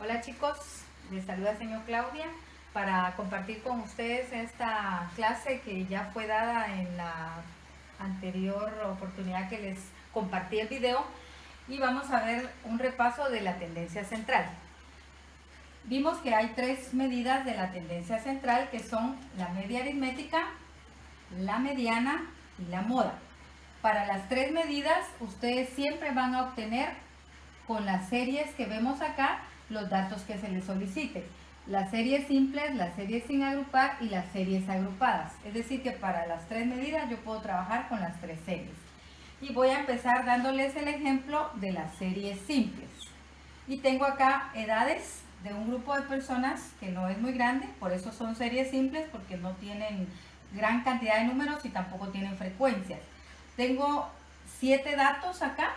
Hola chicos, les saluda señor Claudia para compartir con ustedes esta clase que ya fue dada en la anterior oportunidad que les compartí el video, y vamos a ver un repaso de la tendencia central. Vimos que hay tres medidas de la tendencia central, que son la media aritmética, la mediana y la moda. Para las tres medidas ustedes siempre van a obtener con las series que vemos acá los datos que se les solicite. Las series simples, las series sin agrupar y las series agrupadas. Es decir que para las tres medidas yo puedo trabajar con las tres series. Y voy a empezar dándoles el ejemplo de las series simples. Y tengo acá edades de un grupo de personas que no es muy grande, por eso son series simples, porque no tienen gran cantidad de números y tampoco tienen frecuencias. Tengo 7 datos acá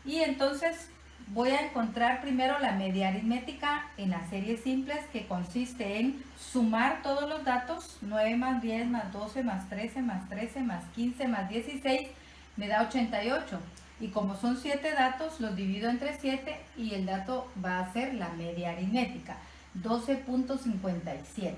y entonces voy a encontrar primero la media aritmética en las series simples, que consiste en sumar todos los datos. 9 más 10 más 12 más 13 más 13 más 15 más 16 me da 88. Y como son 7 datos, los divido entre 7 y el dato va a ser la media aritmética, 12.57.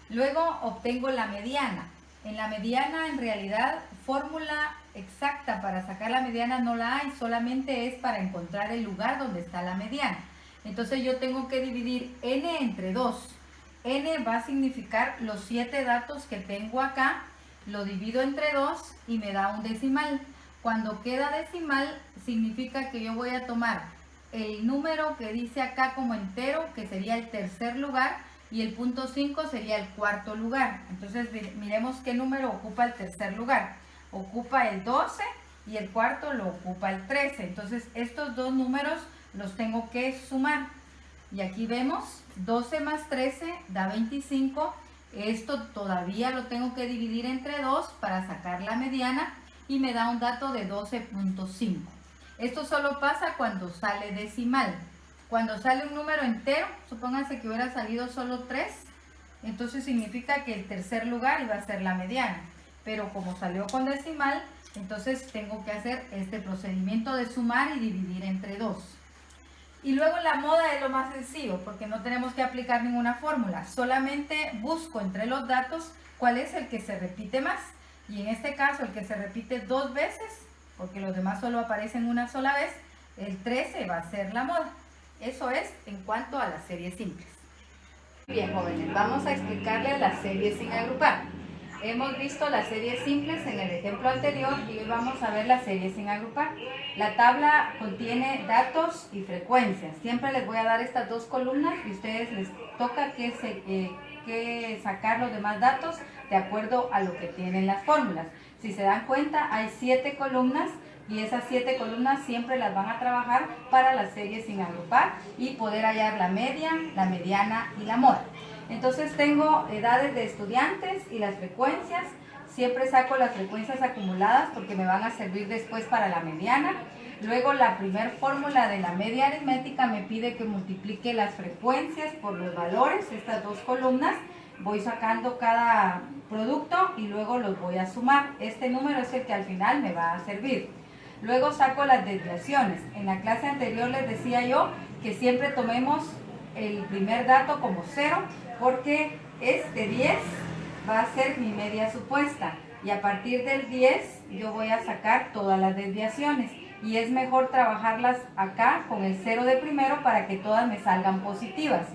Luego obtengo la mediana. En la mediana, en realidad, fórmula exacta para sacar la mediana no la hay, solamente es para encontrar el lugar donde está la mediana. Entonces yo tengo que dividir n entre 2. N va a significar los 7 datos que tengo acá, lo divido entre 2 y me da un decimal. Cuando queda decimal, significa que yo voy a tomar el número que dice acá como entero, que sería el tercer lugar, y el punto 5 sería el cuarto lugar. Entonces miremos qué número ocupa el tercer lugar. Ocupa el 12 y el cuarto lo ocupa el 13. Entonces estos dos números los tengo que sumar. Y aquí vemos 12 más 13 da 25. Esto todavía lo tengo que dividir entre 2 para sacar la mediana y me da un dato de 12.5. Esto solo pasa cuando sale decimal. Cuando sale un número entero, supónganse que hubiera salido solo 3, entonces significa que el tercer lugar iba a ser la mediana. Pero como salió con decimal, entonces tengo que hacer este procedimiento de sumar y dividir entre 2. Y luego la moda es lo más sencillo, porque no tenemos que aplicar ninguna fórmula. Solamente busco entre los datos cuál es el que se repite más. Y en este caso, el que se repite 2 veces, porque los demás solo aparecen una sola vez, el 13 va a ser la moda. Eso es en cuanto a las series simples. Bien, jóvenes, vamos a explicarles las series sin agrupar. Hemos visto las series simples en el ejemplo anterior y hoy vamos a ver las series sin agrupar. La tabla contiene datos y frecuencias. Siempre les voy a dar estas dos columnas y a ustedes les toca que sacar los demás datos de acuerdo a lo que tienen las fórmulas. Si se dan cuenta, hay 7 columnas y esas 7 columnas siempre las van a trabajar para las series sin agrupar y poder hallar la media, la mediana y la moda. Entonces tengo edades de estudiantes y las frecuencias. Siempre saco las frecuencias acumuladas porque me van a servir después para la mediana. Luego la primera fórmula de la media aritmética me pide que multiplique las frecuencias por los valores, estas dos columnas. Voy sacando cada producto y luego los voy a sumar. Este número es el que al final me va a servir. Luego saco las desviaciones. En la clase anterior les decía yo que siempre tomemos el primer dato como 0, porque este 10 va a ser mi media supuesta. Y a partir del 10 yo voy a sacar todas las desviaciones. Y es mejor trabajarlas acá con el 0 de primero para que todas me salgan positivas.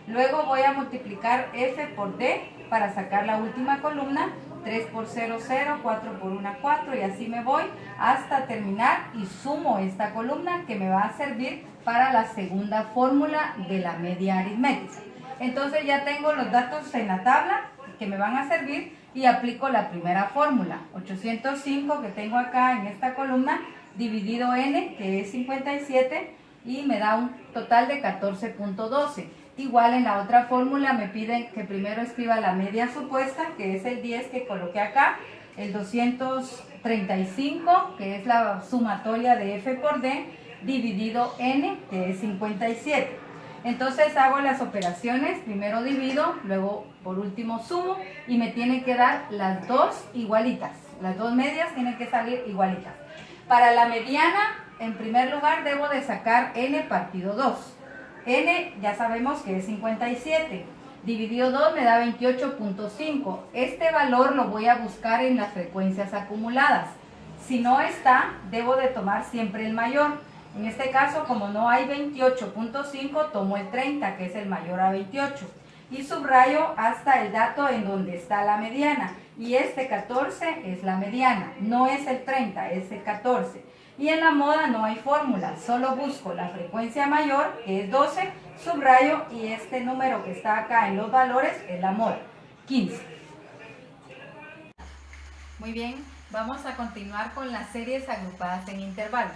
Luego voy a multiplicar F por D para sacar la última columna. 3 por 0, 0, 4 por 1, 4 y así me voy hasta terminar y sumo esta columna que me va a servir para la segunda fórmula de la media aritmética. Entonces ya tengo los datos en la tabla que me van a servir y aplico la primera fórmula. 805 que tengo acá en esta columna dividido n, que es 57, y me da un total de 14.12. Igual en la otra fórmula me piden que primero escriba la media supuesta, que es el 10 que coloqué acá, el 235, que es la sumatoria de F por D, dividido n, que es 57. Entonces hago las operaciones, primero divido, luego por último sumo, y me tienen que dar las dos igualitas. Las dos medias tienen que salir igualitas. Para la mediana, en primer lugar debo de sacar n partido 2. N ya sabemos que es 57. Dividido 2 me da 28.5. Este valor lo voy a buscar en las frecuencias acumuladas. Si no está, debo de tomar siempre el mayor. En este caso, como no hay 28.5, tomo el 30, que es el mayor a 28. Y subrayo hasta el dato en donde está la mediana. Y este 14 es la mediana. No es el 30, es el 14. Y en la moda no hay fórmula. Solo busco la frecuencia mayor, que es 12, subrayo, y este número que está acá en los valores es la moda, 15. Muy bien, vamos a continuar con las series agrupadas en intervalos.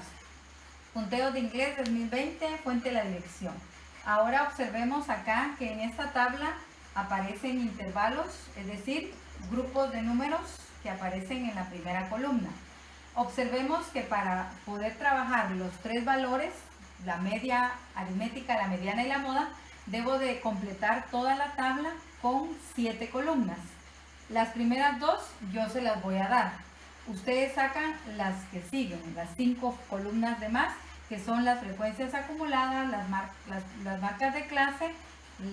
Punteo de inglés 2020, fuente de la dirección. Ahora observemos acá que en esta tabla aparecen intervalos, es decir, grupos de números que aparecen en la primera columna. Observemos que para poder trabajar los tres valores, la media aritmética, la mediana y la moda, debo de completar toda la tabla con 7 columnas. Las primeras dos yo se las voy a dar. Ustedes sacan las que siguen, las 5 columnas de más, que son las frecuencias acumuladas, las marcas de clase,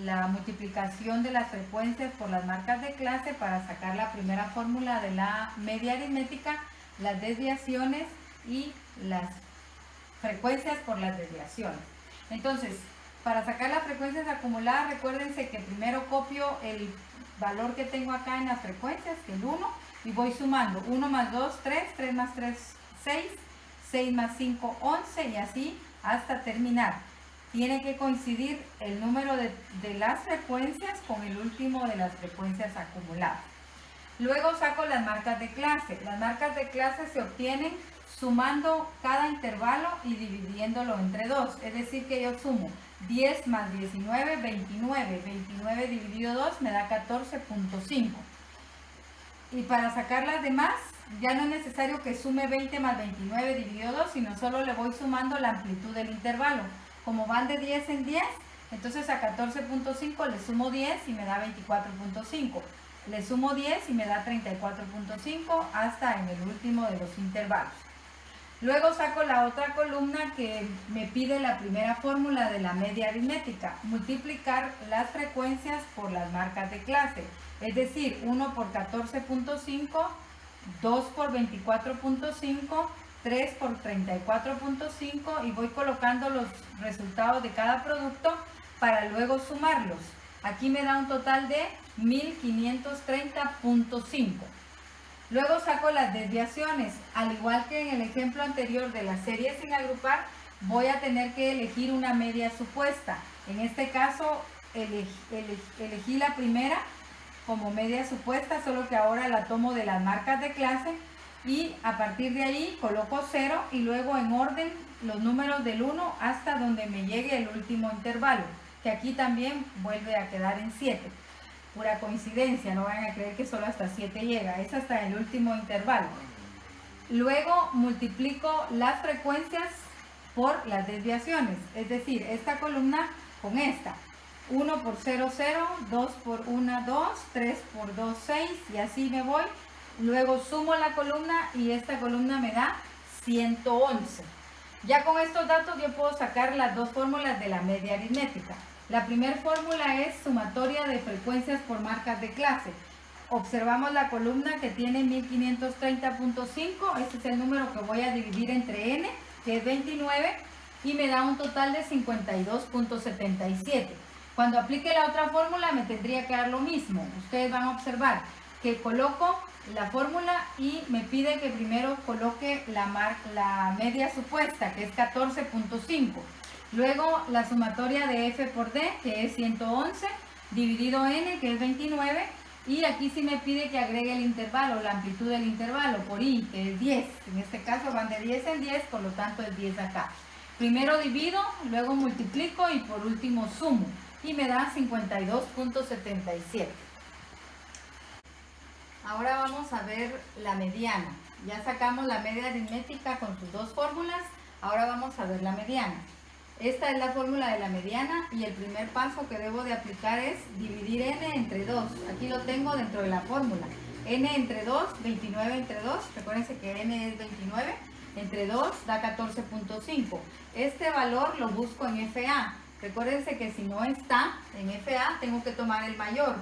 la multiplicación de las frecuencias por las marcas de clase para sacar la primera fórmula de la media aritmética, las desviaciones y las frecuencias por las desviaciones. Entonces, para sacar las frecuencias acumuladas, recuérdense que primero copio el valor que tengo acá en las frecuencias, que es el 1, y voy sumando 1 más 2, 3, 3 más 3, 6, 6 más 5, 11 y así hasta terminar. Tiene que coincidir el número de las frecuencias con el último de las frecuencias acumuladas. Luego saco las marcas de clase. Las marcas de clase se obtienen sumando cada intervalo y dividiéndolo entre 2. Es decir, que yo sumo 10 más 19, 29. 29 dividido 2 me da 14.5. Y para sacar las demás, ya no es necesario que sume 20 más 29 dividido 2, sino solo le voy sumando la amplitud del intervalo. Como van de 10 en 10, entonces a 14.5 le sumo 10 y me da 24.5. Le sumo 10 y me da 34.5 hasta en el último de los intervalos. Luego saco la otra columna que me pide la primera fórmula de la media aritmética, multiplicar las frecuencias por las marcas de clase. Es decir, 1 por 14.5, 2 por 24.5, 3 por 34.5 y voy colocando los resultados de cada producto para luego sumarlos. Aquí me da un total de 1530.5. Luego saco las desviaciones. Al igual que en el ejemplo anterior de las series sin agrupar, voy a tener que elegir una media supuesta. En este caso, elegí la primera como media supuesta, solo que ahora la tomo de las marcas de clase y a partir de ahí coloco 0 y luego en orden los números del 1 hasta donde me llegue el último intervalo, que aquí también vuelve a quedar en 7. Pura coincidencia, no van a creer que solo hasta 7 llega, es hasta el último intervalo. Luego multiplico las frecuencias por las desviaciones, es decir, esta columna con esta. 1 por 0, 0, 2 por 1, 2, 3 por 2, 6 y así me voy. Luego sumo la columna y esta columna me da 111. Ya con estos datos yo puedo sacar las dos fórmulas de la media aritmética. La primera fórmula es sumatoria de frecuencias por marcas de clase. Observamos la columna que tiene 1530.5, este es el número que voy a dividir entre n, que es 29, y me da un total de 52.77. Cuando aplique la otra fórmula me tendría que dar lo mismo. Ustedes van a observar que coloco la fórmula y me pide que primero coloque la media supuesta, que es 14.5. Luego la sumatoria de f por d, que es 111, dividido n, que es 29. Y aquí sí me pide que agregue el intervalo, la amplitud del intervalo por i, que es 10. En este caso van de 10 en 10, por lo tanto es 10 acá. Primero divido, luego multiplico y por último sumo. Y me da 52.77. Ahora vamos a ver la mediana. Ya sacamos la media aritmética con sus dos fórmulas. Ahora vamos a ver la mediana. Esta es la fórmula de la mediana y el primer paso que debo de aplicar es dividir n entre 2. Aquí lo tengo dentro de la fórmula. N entre 2, 29 entre 2. Recuérdense que n es 29. Entre 2 da 14.5. Este valor lo busco en FA. Recuérdense que si no está en FA, tengo que tomar el mayor.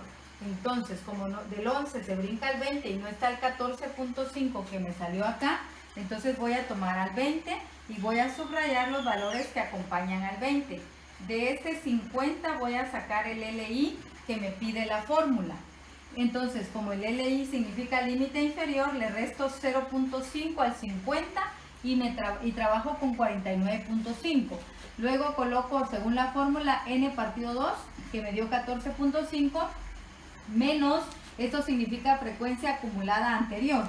Entonces, como del 11 se brinca al 20 y no está el 14.5 que me salió acá, entonces voy a tomar al 20 y voy a subrayar los valores que acompañan al 20. De este 50 voy a sacar el LI que me pide la fórmula. Entonces, como el LI significa límite inferior, le resto 0.5 al 50 y trabajo con 49.5. Luego coloco, según la fórmula, n partido 2, que me dio 14.5, menos, esto significa frecuencia acumulada anterior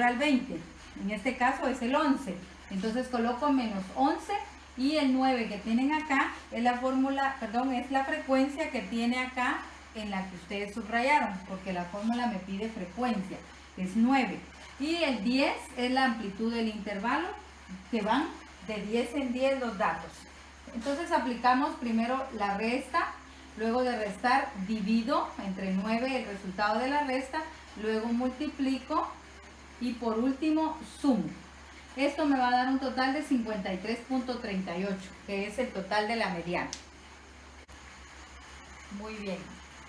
al 20. En este caso es el 11. Entonces coloco menos 11 y el 9 que tienen acá es la fórmula, perdón, es la frecuencia que tiene acá en la que ustedes subrayaron, porque la fórmula me pide frecuencia, es 9. Y el 10 es la amplitud del intervalo, que van de 10 en 10 los datos. Entonces aplicamos primero la resta, luego de restar divido entre 9 el resultado de la resta, luego multiplico y por último sumo. Esto me va a dar un total de 53.38, que es el total de la mediana. Muy bien.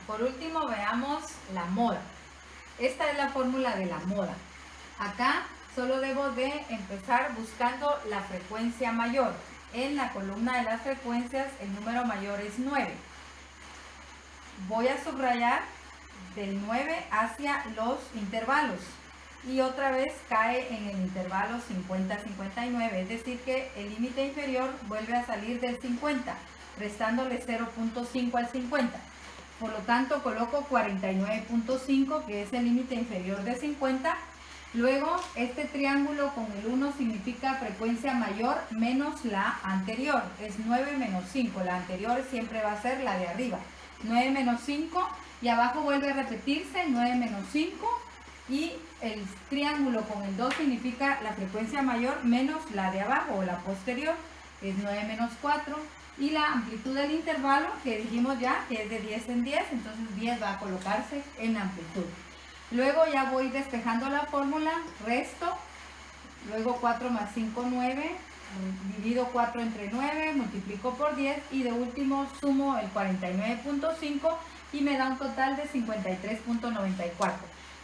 Por último veamos la moda. Esta es la fórmula de la moda. Acá solo debo de empezar buscando la frecuencia mayor. En la columna de las frecuencias el número mayor es 9. Voy a subrayar del 9 hacia los intervalos. Y otra vez cae en el intervalo 50-59, es decir que el límite inferior vuelve a salir del 50, restándole 0.5 al 50. Por lo tanto coloco 49.5, que es el límite inferior de 50. Luego este triángulo con el 1 significa frecuencia mayor menos la anterior, es 9 menos 5, la anterior siempre va a ser la de arriba. 9 menos 5 y abajo vuelve a repetirse 9 menos 5 y el triángulo con el 2 significa la frecuencia mayor menos la de abajo o la posterior, es 9 menos 4 y la amplitud del intervalo que dijimos ya que es de 10 en 10, entonces 10 va a colocarse en amplitud. Luego ya voy despejando la fórmula, resto, luego 4 más 5, 9, divido 4 entre 9, multiplico por 10 y de último sumo el 49.5 y me da un total de 53.94.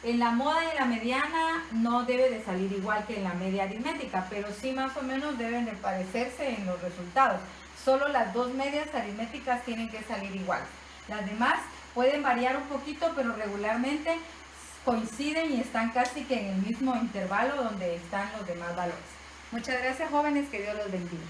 En la moda y en la mediana no debe de salir igual que en la media aritmética, pero sí más o menos deben de parecerse en los resultados. Solo las dos medias aritméticas tienen que salir igual. Las demás pueden variar un poquito, pero regularmente coinciden y están casi que en el mismo intervalo donde están los demás valores. Muchas gracias, jóvenes, que Dios los bendiga.